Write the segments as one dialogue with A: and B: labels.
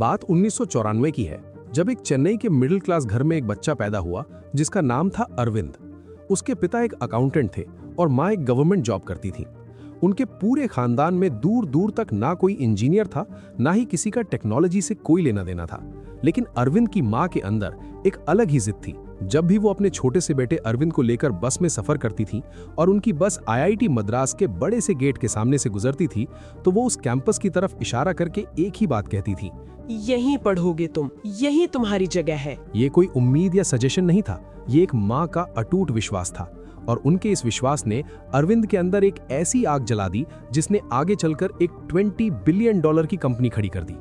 A: बात 1994 की है, जब एक चेन्नई के मिडिल क्लास घर में एक बच्चा पैदा हुआ जिसका नाम था अरविंद। उसके पिता एक अकाउंटेंट थे और माँ एक गवर्नमेंट जॉब करती थी। उनके पूरे खानदान में दूर दूर तक ना कोई इंजीनियर था, ना ही किसी का टेक्नोलॉजी से कोई लेना देना था। लेकिन अरविंद की माँ के अंदर एक अलग ही जिद थी। जब भी वो अपने छोटे से बेटे अरविंद को लेकर बस में सफर करती थी और उनकी बस आईआईटी मद्रास के बड़े से गेट के सामने से गुजरती थी, तो वो उस कैंपस की तरफ इशारा करके एक ही बात कहती थी,
B: यहीं पढ़ोगे तुम, यही तुम्हारी जगह है।
A: ये कोई उम्मीद या सजेशन नहीं था, ये एक माँ का अटूट विश्वास था। और उनके इस विश्वास ने अरविंद के अंदर एक ऐसी आग जला दी जिसने आगे चलकर एक $20 बिलियन की कंपनी खड़ी कर दी।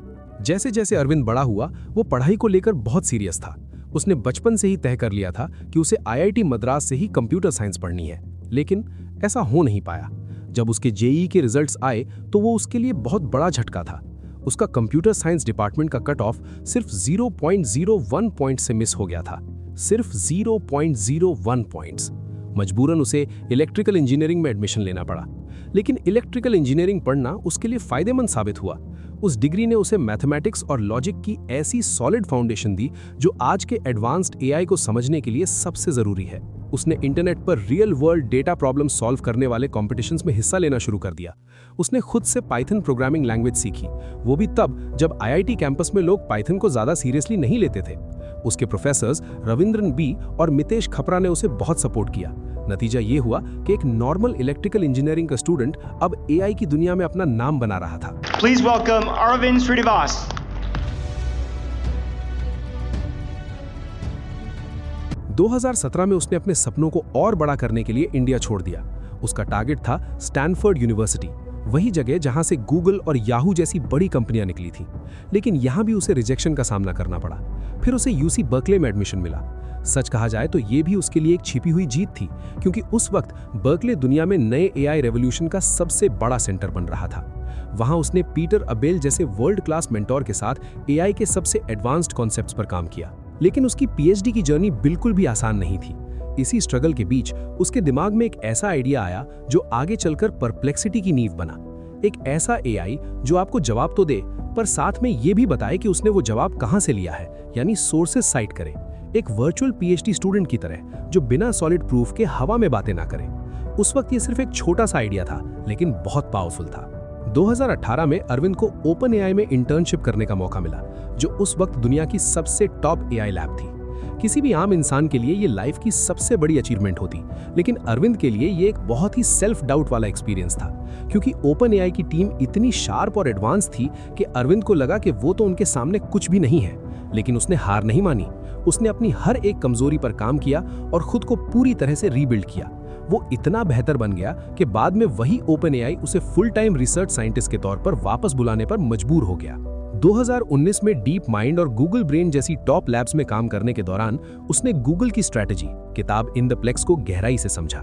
A: जैसे जैसे अरविंद बड़ा हुआ, वो पढ़ाई को लेकर बहुत सीरियस था। उसने बचपन से ही तय कर लिया था कि उसे आईआईटी मद्रास से ही कंप्यूटर साइंस पढ़नी है, लेकिन ऐसा हो नहीं पाया। जब उसके जेईई के रिजल्ट्स आए तो वो उसके लिए बहुत बड़ा झटका था। उसका कंप्यूटर साइंस डिपार्टमेंट का कट ऑफ सिर्फ 0.01 पॉइंट से मिस हो गया था, सिर्फ 0.01 पॉइंट्स। मजबूरन उसे इलेक्ट्रिकल इंजीनियरिंग में एडमिशन लेना पड़ा। लेकिन इलेक्ट्रिकल इंजीनियरिंग पढ़ना उसके लिए फायदेमंद साबित हुआ। उस डिग्री ने उसे मैथमेटिक्स और लॉजिक की ऐसी सॉलिड फाउंडेशन दी जो आज के एडवांस्ड एआई को समझने के लिए सबसे जरूरी है। उसने इंटरनेट पर real world data problem solve करने वाले कॉम्पिटिशन्स में हिस्सा लेना शुरू कर दिया। उसने खुद से पाइथन प्रोग्रामिंग लैंग्वेज सीखी, वो भी तब जब आईआईटी कैंपस में लोग पाइथन को ज्यादा सीरियसली नहीं लेते थे। उसके प्रोफेसर्स रविंद्रन बी और मितेश खपरा ने उसे बहुत सपोर्ट किया। नतीजा ये हुआ कि एक नॉर्मल इलेक्ट्रिकल इंजीनियरिंग का स्टूडेंट अब एआई की दुनिया में अपना नाम बना रहा था।
C: Please welcome Arvind Srinivas.
A: 2017 में उसने अपने सपनों को और बड़ा करने के लिए इंडिया छोड़ दिया। उसका टारगेट था स्टैनफोर्ड यूनिवर्सिटी, वही जगह जहां से गूगल और याहू जैसी बड़ी कंपनियां निकली थी। लेकिन यहां भी उसे रिजेक्शन का सामना करना पड़ा। फिर उसे यूसी बर्कले में एडमिशन मिला। सच कहा जाए तो ये भी उसके लिए एक छिपी हुई जीत थी, क्योंकि उस वक्त बर्कले दुनिया में नए एआई रेवोल्यूशन का सबसे बड़ा सेंटर बन रहा था। वहां उसने पीटर अबेल जैसे वर्ल्ड क्लास मेंटोर के साथ एआई के सबसे एडवांस्ड कॉन्सेप्ट्स पर काम किया। लेकिन उसकी पीएचडी की जर्नी बिल्कुल भी आसान नहीं थी। इसी स्ट्रगल के बीच उसके दिमाग में एक ऐसा आइडिया आया जो आगे चलकर परप्लेक्सिटी की नींव बना। एक ऐसा एआई जो आपको जवाब तो दे, पर साथ में ये भी बताए कि उसने वो जवाब कहां से लिया है, यानी सोर्सेस साइट करे। एक वर्चुअल पीएचडी स्टूडेंट की तरह जो बिना सॉलिड प्रूफ के हवा में बातें ना करे। उस वक्त ये सिर्फ एक छोटा सा आइडिया था, लेकिन बहुत पावरफुल था। 2018 में अरविंद को ओपन एआई में इंटर्नशिप करने का मौका मिला, जो उस वक्त दुनिया की सबसे टॉप एआई लैब थी। किसी भी आम इंसान के लिए ये लाइफ की सबसे बड़ी अचीवमेंट होती, लेकिन अरविंद के लिए ये एक बहुत ही सेल्फ डाउट वाला एक्सपीरियंस था, क्योंकि ओपन एआई की टीम इतनी शार्प और एडवांस थी कि अरविंद को लगा कि वो तो उनके सामने कुछ भी नहीं है। लेकिन उसने हार नहीं मानी। उसने अपनी हर एक कमजोरी पर काम किया और खुद को पूरी तरह से रीबिल्ड किया। वो इतना बेहतर बन गया कि बाद में वही ओपन एआई उसे फुल टाइम रिसर्च साइंटिस्ट के तौर पर वापस बुलाने पर मजबूर हो गया। 2019 में डीप माइंड और गूगल ब्रेन जैसी टॉप लैब्स में काम करने के दौरान उसने गूगल की स्ट्रैटेजी किताब इन द प्लेक्स को गहराई से समझा।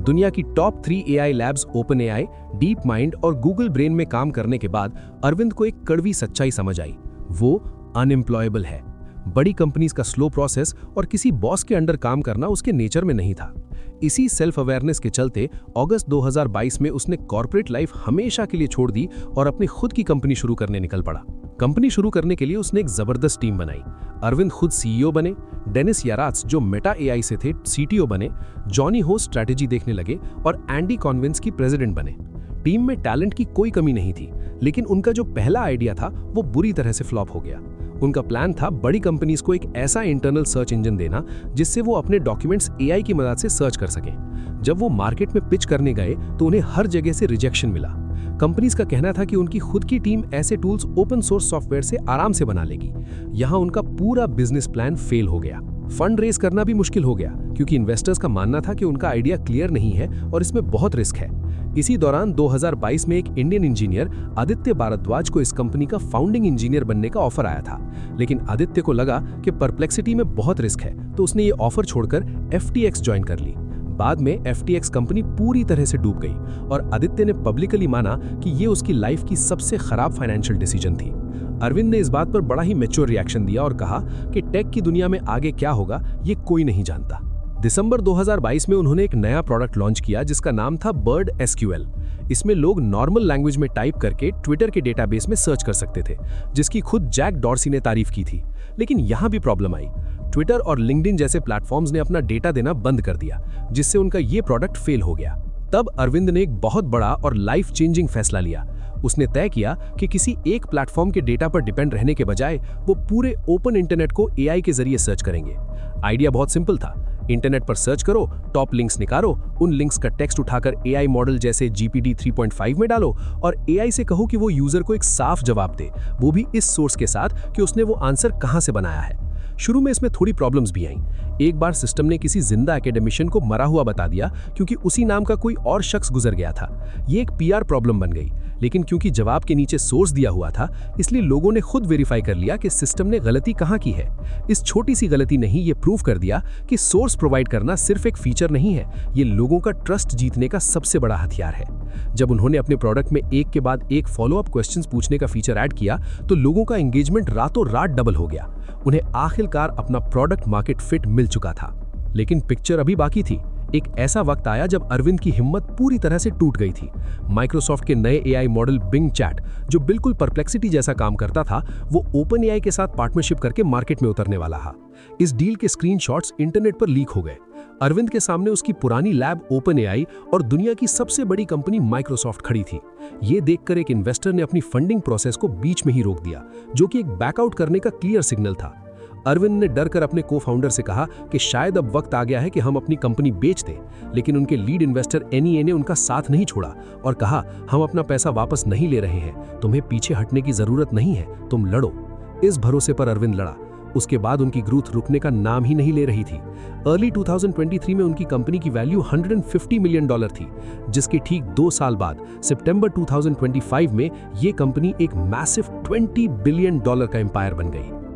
A: दुनिया की top 3 AI labs open AI, deep mind और गूगल ब्रेन में काम करने के बाद अरविंद को एक कड़वी सच्चाई समझ आई, वो अनएम्प्लॉयबल है। बड़ी कंपनीज का स्लो प्रोसेस और किसी बॉस के अंडर काम करना उसके नेचर में नहीं था। इसी सेल्फ अवेयरनेस के चलते अगस्त 2022 में उसने कॉर्पोरेट लाइफ हमेशा के लिए छोड़ दी और अपनी खुद की कंपनी शुरू करने निकल पड़ा। कंपनी शुरू करने के लिए उसने एक जबरदस्त टीम बनाई। अरविंद खुद सीईओ बने, डेनिस यारात्स जो मेटा एआई से थे सीटीओ बने, जॉनी हो स्ट्रैटेजी देखने लगे और एंडी कॉन्विंस की प्रेसिडेंट बने। टीम में टैलेंट की कोई कमी नहीं थी, लेकिन उनका जो पहला आइडिया था वो बुरी तरह से फ्लॉप हो गया। उनका प्लान था बड़ी कंपनीज को एक ऐसा इंटरनल सर्च इंजन देना जिससे वो अपने डॉक्यूमेंट्स एआई की मदद से सर्च कर सकें। जब वो मार्केट में पिच करने गए तो उन्हें हर जगह से रिजेक्शन मिला। कंपनीज का कहना था कि उनकी खुद की टीम ऐसे टूल्स ओपन सोर्स सॉफ्टवेयर से आराम से बना लेगी। यहाँ उनका पूरा बिजनेस प्लान फेल हो गया। फंड रेज करना भी मुश्किल हो गया, क्योंकि इन्वेस्टर्स का मानना था कि उनका आइडिया क्लियर नहीं है और इसमें बहुत रिस्क है। इसी दौरान 2022 में एक इंडियन इंजीनियर आदित्य भारद्वाज को इस कंपनी का फाउंडिंग इंजीनियर बनने का ऑफर आया था, लेकिन आदित्य को लगा कि परप्लेक्सिटी में बहुत रिस्क है, तो उसने ये ऑफर छोड़कर FTX ज्वाइन कर ली। बाद में FTX कंपनी पूरी तरह से डूब गई और आदित्य ने पब्लिकली माना कि ये उसकी लाइफ की सबसे खराब फाइनेंशियल डिसीजन थी। अरविंद ने इस बात पर बड़ा ही मैच्योर रिएक्शन दिया और कहा कि टेक की दुनिया में आगे क्या होगा ये कोई नहीं जानता। दिसंबर 2022 में उन्होंने एक नया प्रोडक्ट लॉन्च किया जिसका नाम था बर्ड SQL। इसमें लोग नॉर्मल लैंग्वेज में टाइप करके ट्विटर के डेटाबेस में सर्च कर सकते थे, जिसकी खुद जैक डॉर्सी ने तारीफ की थी। लेकिन यहाँ भी प्रॉब्लम आई। ट्विटर और लिंक्डइन जैसे प्लेटफॉर्म्स ने अपना डेटा देना बंद कर दिया, जिससे उनका ये प्रोडक्ट फेल हो गया। तब अरविंद ने एक बहुत बड़ा और लाइफ चेंजिंग फैसला लिया। उसने तय किया कि किसी एक प्लेटफॉर्म के डेटा पर डिपेंड रहने के बजाय वो पूरे ओपन इंटरनेट को एआई के जरिए सर्च करेंगे। आइडिया बहुत सिंपल था। इंटरनेट पर सर्च करो, टॉप लिंक्स निकालो, उन लिंक्स का टेक्स्ट उठाकर एआई मॉडल जैसे GPT 3.5 में डालो और एआई से कहो कि वो यूजर को एक साफ जवाब दे, वो भी इस सोर्स के साथ कि उसने वो आंसर कहां से बनाया है। शुरू में इसमें थोड़ी प्रॉब्लम्स भी आईं। एक बार सिस्टम ने किसी जिंदा एकेडमिशियन को मरा हुआ बता दिया क्योंकि उसी नाम का कोई और शख्स गुजर गया था। ये एक PR प्रॉब्लम बन गई, लेकिन क्योंकि जवाब के नीचे सोर्स दिया हुआ था, इसलिए लोगों ने खुद वेरीफाई कर लिया कि सिस्टम ने गलती कहाँ की है। इस छोटी सी गलती ने ही ये प्रूव कर दिया कि सोर्स प्रोवाइड करना सिर्फ एक फीचर नहीं है, ये लोगों का ट्रस्ट जीतने का सबसे बड़ा हथियार है। जब उन्होंने अपने प्रोडक्ट में एक के बाद एक फॉलोअप क्वेश्चंस पूछने का फीचर ऐड किया, तो लोगों का एंगेजमेंट रातों रात डबल हो गया। उन्हें आखिरकार अपना प्रोडक्ट मार्केट फिट मिल चुका था। लेकिन पिक्चर अभी बाकी थी। एक ऐसा वक्त आया जब अरविंद की हिम्मत पूरी तरह से टूट गई थी। माइक्रोसॉफ्ट के नए एआई मॉडल बिंग चैट, जो बिल्कुल परप्लेक्सिटी जैसा काम करता था, वो ओपन एआई के साथ पार्टनरशिप करके मार्केट में उतरने वाला था। इस डील के स्क्रीनशॉट्स इंटरनेट पर लीक हो गए। अरविंद के सामने उसकी पुरानी लैब ओपन एआई और दुनिया की सबसे बड़ी कंपनी माइक्रोसॉफ्ट खड़ी थी। ये देखकर एक इन्वेस्टर ने अपनी फंडिंग प्रोसेस को बीच में ही रोक दिया, जो कि एक बैकआउट करने का क्लियर सिग्नल था। अरविंद ने डर कर अपने को-फाउंडर से कहा कि शायद अब वक्त आ गया है कि हम अपनी कंपनी बेच दें, लेकिन उनके लीड इन्वेस्टर NEA ने उनका साथ नहीं छोड़ा और कहा, हम अपना पैसा वापस नहीं ले रहे हैं, तुम्हें पीछे हटने की जरूरत नहीं है, तुम लड़ो। इस भरोसे पर अरविंद लड़ा। उसके बाद उनकी ग्रोथ रुकने का नाम ही नहीं ले रही थी। अर्ली 2023 में उनकी कंपनी की वैल्यू $150 मिलियन थी, जिसके ठीक 2 साल बाद सितंबर 2025 में ये कंपनी एक मैसिव $20 बिलियन का एम्पायर बन गई।